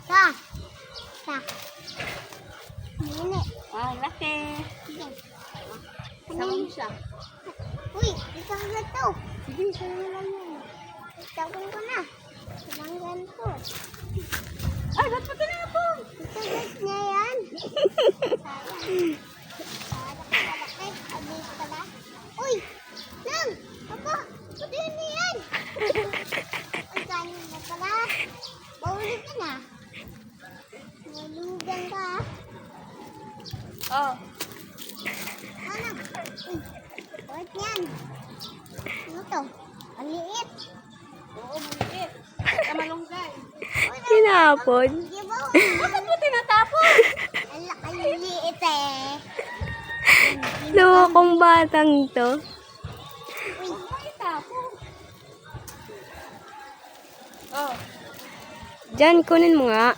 Ta. Ta. Ini. Ah, laki. Sama mo siya. Uy, isang na to. Sige, sa'yo na lang yan. Tawag ko na. Langgan ko. Ay, ba't pa tinapon? Itugot niya yan. Sayang. Malaki. Abis pala. Uy! Lang! Apa? Ba't yun na yan? Ay, kanin na pala. Bauli ka na. Malugan ka. Oh. Ano? Uy! Bakit yan? Ano to? Ang liit. Oo, maliit. Malunggay. Tinapon. Di ba? Bakit mo tinatapon? Ang laki yung liit eh. Lukong batang to. Uy! Ay, tapon. Oh. Diyan, kunin mo nga.